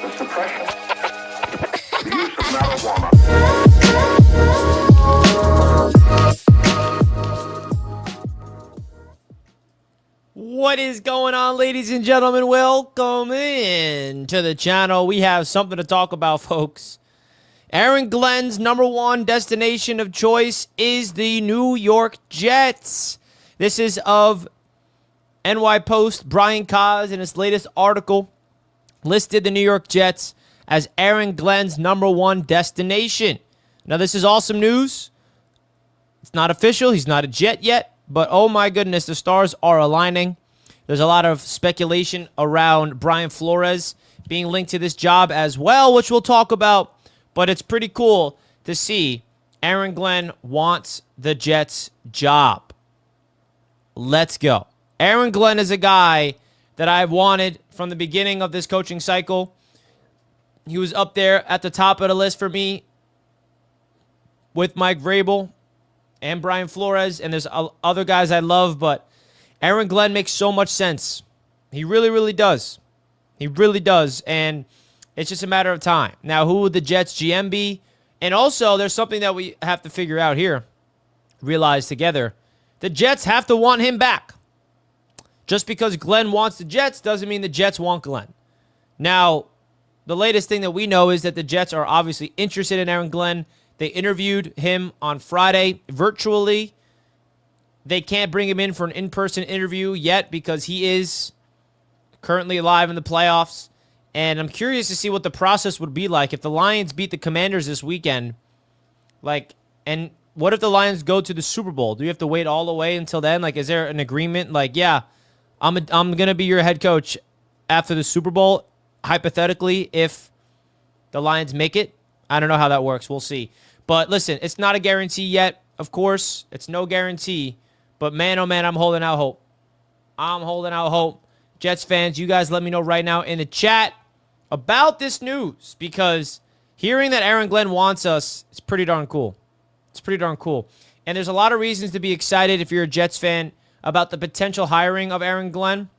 the suppression, the use of marijuana. What is going on, ladies and gentlemen? Welcome in to the channel. We have something to talk about, folks. Aaron Glenn's #1 destination of choice is the New York Jets. This is of NY Post. Brian Kaz, in his latest article, listed the New York Jets as Aaron Glenn's #1 destination. Now, this is awesome news. It's not official. He's not a Jet yet. But, oh my goodness, the stars are aligning. There's a lot of speculation around Brian Flores being linked to this job as well, which we'll talk about. But it's pretty cool to see Aaron Glenn wants the Jets job. Let's go. Aaron Glenn is a guy that I've wanted from the beginning of this coaching cycle. He was up there at the top of the list for me with Mike Vrabel and Brian Flores, and there's other guys I love, but Aaron Glenn makes so much sense. He really, really does. He really does, and it's just a matter of time. Now, who would the Jets GM be? And also, there's something that we have to figure out here, realize together. The Jets have to want him back. Just because Glenn wants the Jets doesn't mean the Jets want Glenn. Now, the latest thing that we know is that the Jets are obviously interested in Aaron Glenn. They interviewed him on Friday virtually. They can't bring him in for an in-person interview yet because he is currently alive in the playoffs. And I'm curious to see what the process would be like if the Lions beat the Commanders this weekend. And what if the Lions go to the Super Bowl? Do you have to wait all the way until then? Is there an agreement? Yeah, I'm going to be your head coach after the Super Bowl, hypothetically, if the Lions make it. I don't know how that works. We'll see. But listen, it's not a guarantee yet, of course. It's no guarantee. But man, oh man, I'm holding out hope. I'm holding out hope. Jets fans, you guys let me know right now in the chat about this news, because hearing that Aaron Glenn wants us is pretty darn cool. It's pretty darn cool. And there's a lot of reasons to be excited if you're a Jets fan about the potential hiring of Aaron Glenn,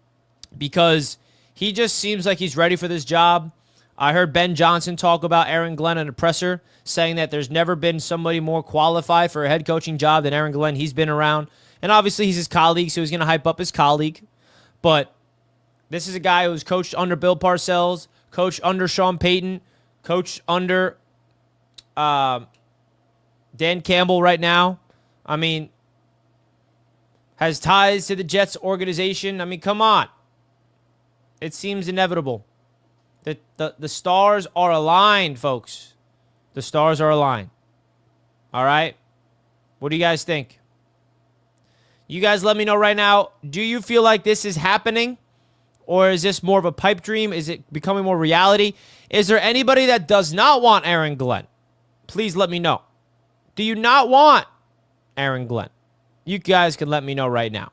because he just seems like he's ready for this job. I heard Ben Johnson talk about Aaron Glenn in a presser, saying that there's never been somebody more qualified for a head coaching job than Aaron Glenn. He's been around. And obviously he's his colleague, so he's going to hype up his colleague. But this is a guy who's coached under Bill Parcells, coached under Sean Payton, coached under Dan Campbell right now. I mean, has ties to the Jets organization. I mean, come on. It seems inevitable. The stars are aligned, folks. The stars are aligned. All right? What do you guys think? You guys let me know right now. Do you feel like this is happening? Or is this more of a pipe dream? Is it becoming more reality? Is there anybody that does not want Aaron Glenn? Please let me know. Do you not want Aaron Glenn? You guys can let me know right now.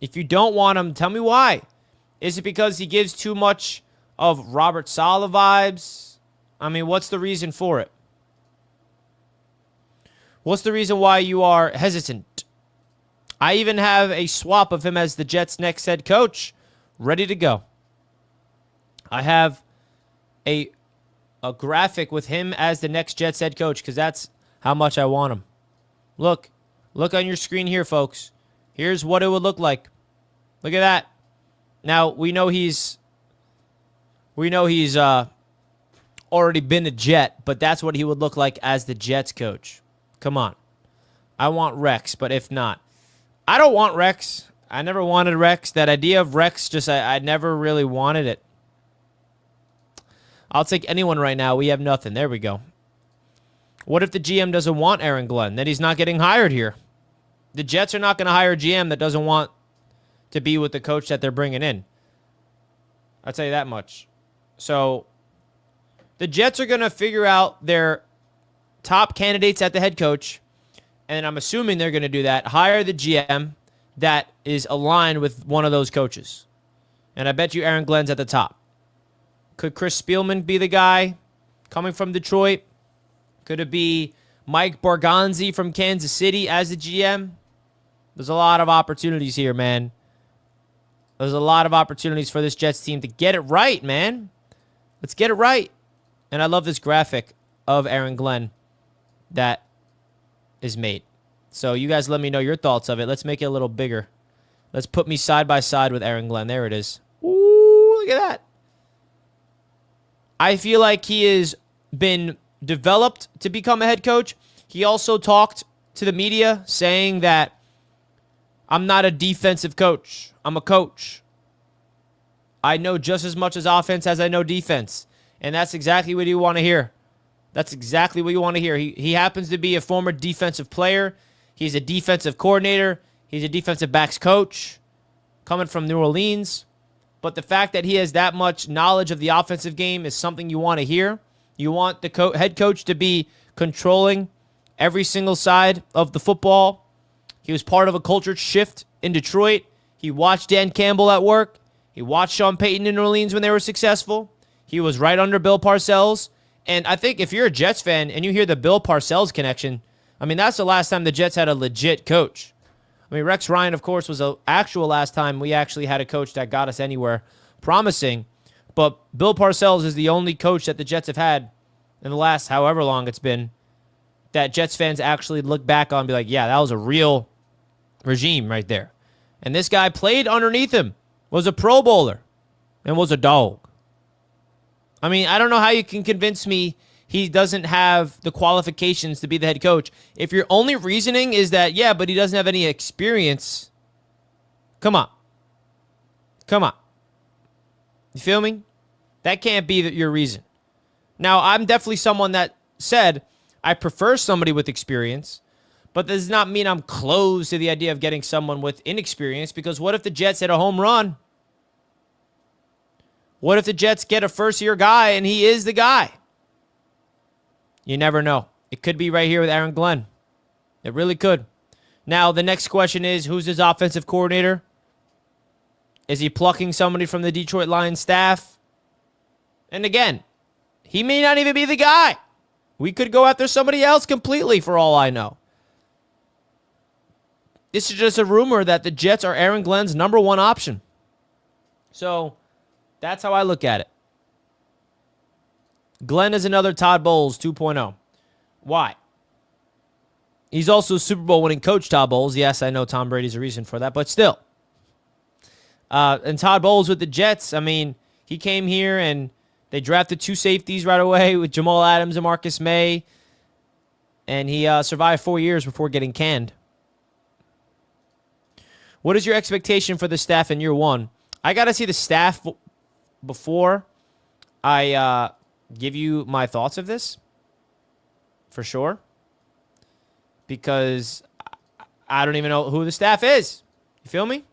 If you don't want him, tell me why. Is it because he gives too much of Robert Saleh vibes? I mean, what's the reason for it? What's the reason why you are hesitant? I even have a swap of him as the Jets' next head coach ready to go. I have a graphic with him as the next Jets head coach because that's how much I want him. Look on your screen here, folks. Here's what it would look like. Look at that. Now, we know he's already been a Jet, but that's what he would look like as the Jets coach. Come on. I want Rex, but if not, I don't want Rex. I never wanted Rex. That idea of Rex, I never really wanted it. I'll take anyone right now. We have nothing. There we go. What if the GM doesn't want Aaron Glenn? Then he's not getting hired here. The Jets are not going to hire a GM that doesn't want to be with the coach that they're bringing in. I'll tell you that much. So the Jets are going to figure out their top candidates at the head coach, and I'm assuming they're going to do that. Hire the GM that is aligned with one of those coaches. And I bet you Aaron Glenn's at the top. Could Chris Spielman be the guy coming from Detroit? Could it be Mike Borgonzi from Kansas City as the GM? There's a lot of opportunities here, man. There's a lot of opportunities for this Jets team to get it right, man. Let's get it right. And I love this graphic of Aaron Glenn that is made. So you guys let me know your thoughts of it. Let's make it a little bigger. Let's put me side by side with Aaron Glenn. There it is. Ooh, look at that. I feel like he has been developed to become a head coach. He also talked to the media saying that I'm not a defensive coach. I'm a coach. I know just as much as offense as I know defense. And that's exactly what you want to hear. That's exactly what you want to hear. He happens to be a former defensive player. He's a defensive coordinator. He's a defensive backs coach coming from New Orleans. But the fact that he has that much knowledge of the offensive game is something you want to hear. You want the head coach to be controlling every single side of the football. He was part of a culture shift in Detroit. He watched Dan Campbell at work. He watched Sean Payton in New Orleans when they were successful. He was right under Bill Parcells. And I think if you're a Jets fan and you hear the Bill Parcells connection, I mean, that's the last time the Jets had a legit coach. I mean, Rex Ryan, of course, was the actual last time we actually had a coach that got us anywhere promising. But Bill Parcells is the only coach that the Jets have had in the last however long it's been that Jets fans actually look back on and be like, yeah, that was a real regime right there. And this guy played underneath him, was a Pro Bowler, and was a dog. I mean, I don't know how you can convince me he doesn't have the qualifications to be the head coach. If your only reasoning is that, yeah, but he doesn't have any experience, come on. Come on. You feel me? That can't be your reason. Now, I'm definitely someone that said I prefer somebody with experience, but that does not mean I'm closed to the idea of getting someone with inexperience, because what if the Jets hit a home run? What if the Jets get a first-year guy and he is the guy? You never know. It could be right here with Aaron Glenn. It really could. Now, the next question is, who's his offensive coordinator? Is he plucking somebody from the Detroit Lions staff? And again, he may not even be the guy. We could go after somebody else completely for all I know. This is just a rumor that the Jets are Aaron Glenn's number one option. So that's how I look at it. Glenn is another Todd Bowles 2.0. Why? He's also a Super Bowl winning coach, Todd Bowles. Yes, I know Tom Brady's a reason for that, but still. And Todd Bowles with the Jets, I mean, he came here and they drafted two safeties right away with Jamal Adams and Marcus May. And he survived 4 years before getting canned. What is your expectation for the staff in year one? I got to see the staff before I give you my thoughts of this, for sure, because I don't even know who the staff is. You feel me?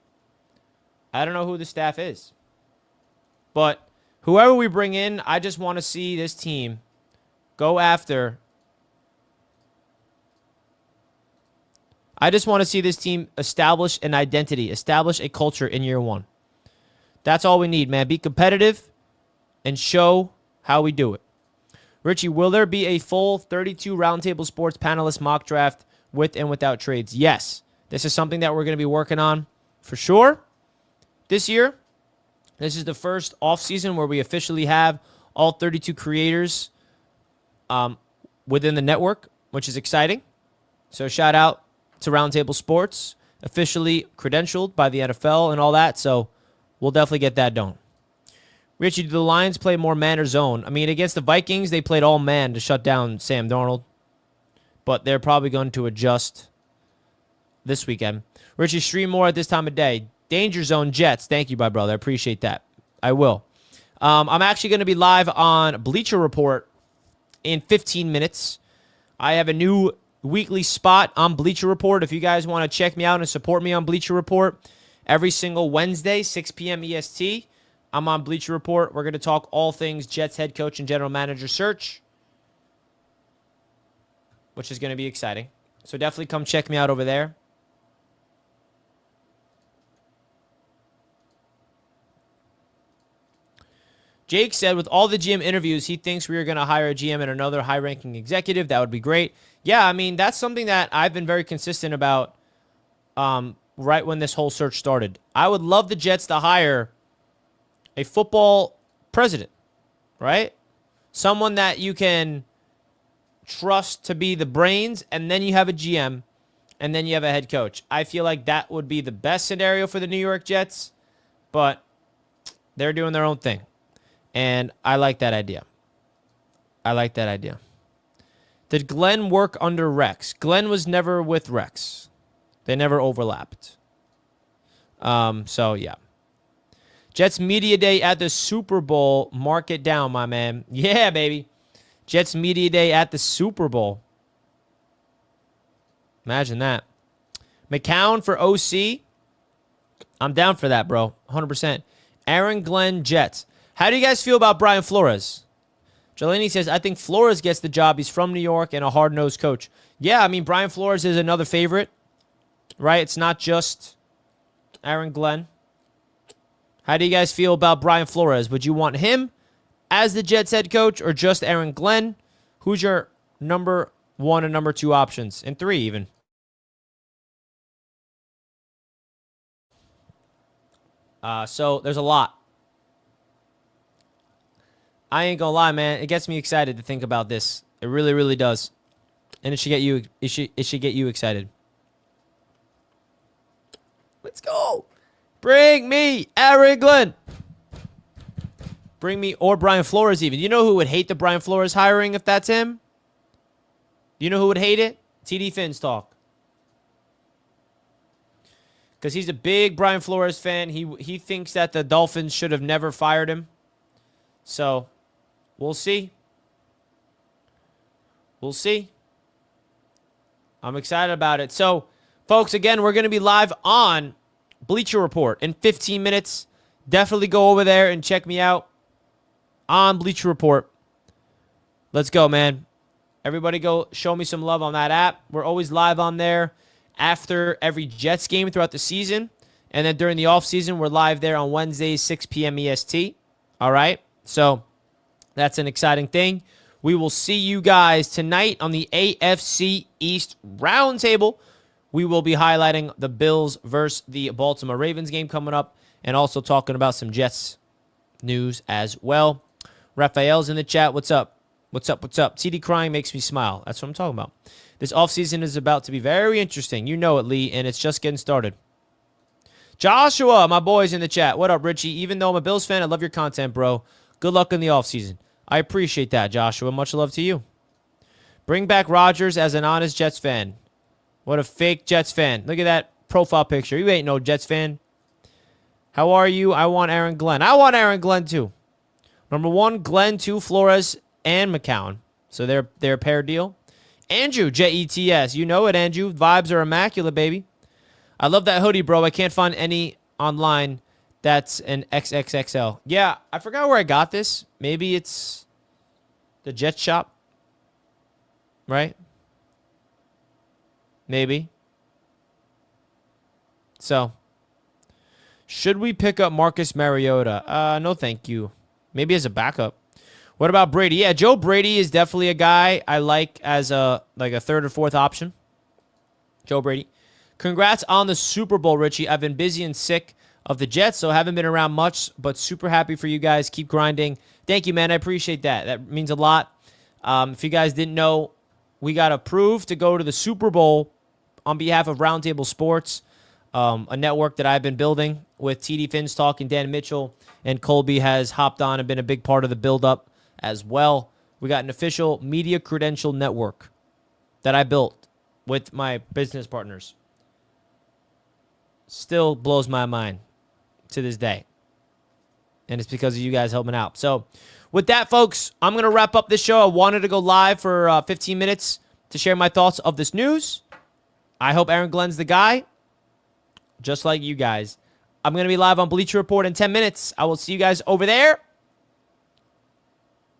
I don't know who the staff is. But whoever we bring in, I just want to see this team go after. I just want to see this team establish an identity, establish a culture in year one. That's all we need, man. Be competitive and show how we do it. Richie, will there be a full 32 Roundtable Sports panelist mock draft with and without trades? Yes. This is something that we're going to be working on for sure this year. This is the first offseason where we officially have all 32 creators within the network, which is exciting. So shout out to Roundtable Sports, officially credentialed by the NFL and all that. So we'll definitely get that done. Richie, do the Lions play more man or zone? I mean, against the Vikings, they played all man to shut down Sam Darnold. But they're probably going to adjust this weekend. Richie, stream more at this time of day. Danger Zone Jets. Thank you, my brother. I appreciate that. I will. I'm actually going to be live on Bleacher Report in 15 minutes. I have a new weekly spot on Bleacher Report. If you guys want to check me out and support me on Bleacher Report, every single Wednesday, 6 p.m. EST, I'm on Bleacher Report. We're going to talk all things Jets head coach and general manager search, which is going to be exciting. So definitely come check me out over there. Jake said with all the GM interviews, he thinks we are going to hire a GM and another high-ranking executive. That would be great. Yeah, I mean, that's something that I've been very consistent about right when this whole search started. I would love the Jets to hire a football president. right? Someone that you can trust to be the brains, and then you have a GM, and then you have a head coach. I feel like that would be the best scenario for the New York Jets, but they're doing their own thing, and I like that idea. I like that idea. Did Glenn work under Rex? Glenn was never with Rex. They never overlapped. So, yeah. Jets Media Day at the Super Bowl. Mark it down, my man. Yeah, baby. Jets Media Day at the Super Bowl. Imagine that. McCown for OC. I'm down for that, bro. 100%. Aaron Glenn, Jets. How do you guys feel about Brian Flores? Jelani says, I think Flores gets the job. He's from New York and a hard-nosed coach. Yeah, I mean, Brian Flores is another favorite, right? It's not just Aaron Glenn. How do you guys feel about Brian Flores? Would you want him as the Jets head coach or just Aaron Glenn? Who's your number 1 and number 2 options? And 3 even. So there's a lot. I ain't gonna lie, man. It gets me excited to think about this. It really, really does. And it should get you excited. Let's go. Bring me Aaron Glenn. Bring me, or Brian Flores even. You know who would hate the Brian Flores hiring if that's him? You know who would hate it? TD Finns talk. Because he's a big Brian Flores fan. He thinks that the Dolphins should have never fired him. So, we'll see. We'll see. I'm excited about it. So, folks, again, we're going to be live on Bleacher Report in 15 minutes. Definitely go over there and check me out on Bleacher Report. Let's go, man. Everybody go show me some love on that app. We're always live on there after every Jets game throughout the season. And then during the offseason, we're live there on Wednesdays, 6 p.m. EST. All right? So that's an exciting thing. We will see you guys tonight on the AFC East Roundtable. We will be highlighting the Bills versus the Baltimore Ravens game coming up and also talking about some Jets news as well. Raphael's in the chat. What's up? What's up? What's up? TD crying makes me smile. That's what I'm talking about. This offseason is about to be very interesting. You know it, Lee, and it's just getting started. Joshua, my boy's in the chat. What up, Richie? Even though I'm a Bills fan, I love your content, bro. Good luck in the offseason. I appreciate that, Joshua. Much love to you. Bring back Rodgers as an honest Jets fan. What a fake Jets fan. Look at that profile picture. You ain't no Jets fan. How are you? I want Aaron Glenn. I want Aaron Glenn, too. Number 1, Glenn, 2, Flores, and McCown. So they're a pair deal. Andrew, Jets. You know it, Andrew. Vibes are immaculate, baby. I love that hoodie, bro. I can't find any online that's an XXXL. Yeah, I forgot where I got this. Maybe it's the Jet Shop. Right? Maybe. So, should we pick up Marcus Mariota? No, thank you. Maybe as a backup. What about Brady? Yeah, Joe Brady is definitely a guy I like as a 3rd or 4th option. Joe Brady. Congrats on the Super Bowl, Richie. I've been busy and sick of the Jets, so haven't been around much, but super happy for you guys. Keep grinding. Thank you, man. I appreciate that. That means a lot. If you guys didn't know, we got approved to go to the Super Bowl on behalf of Roundtable Sports, a network that I've been building with TD Finns Talk and Dan Mitchell, and Colby has hopped on and been a big part of the build-up as well. We got an official media credential network that I built with my business partners. Still blows my mind to this day. And it's because of you guys helping out. So, with that, folks, I'm going to wrap up this show. I wanted to go live for 15 minutes to share my thoughts of this news. I hope Aaron Glenn's the guy, just like you guys. I'm going to be live on Bleacher Report in 10 minutes. I will see you guys over there.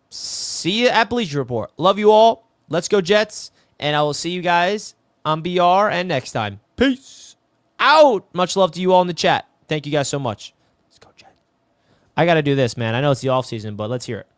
See you at Bleacher Report. Love you all. Let's go Jets. And I will see you guys on BR and next time. Peace out. Much love to you all in the chat. Thank you guys so much. Let's go Jets. I got to do this, man. I know it's the offseason, but let's hear it.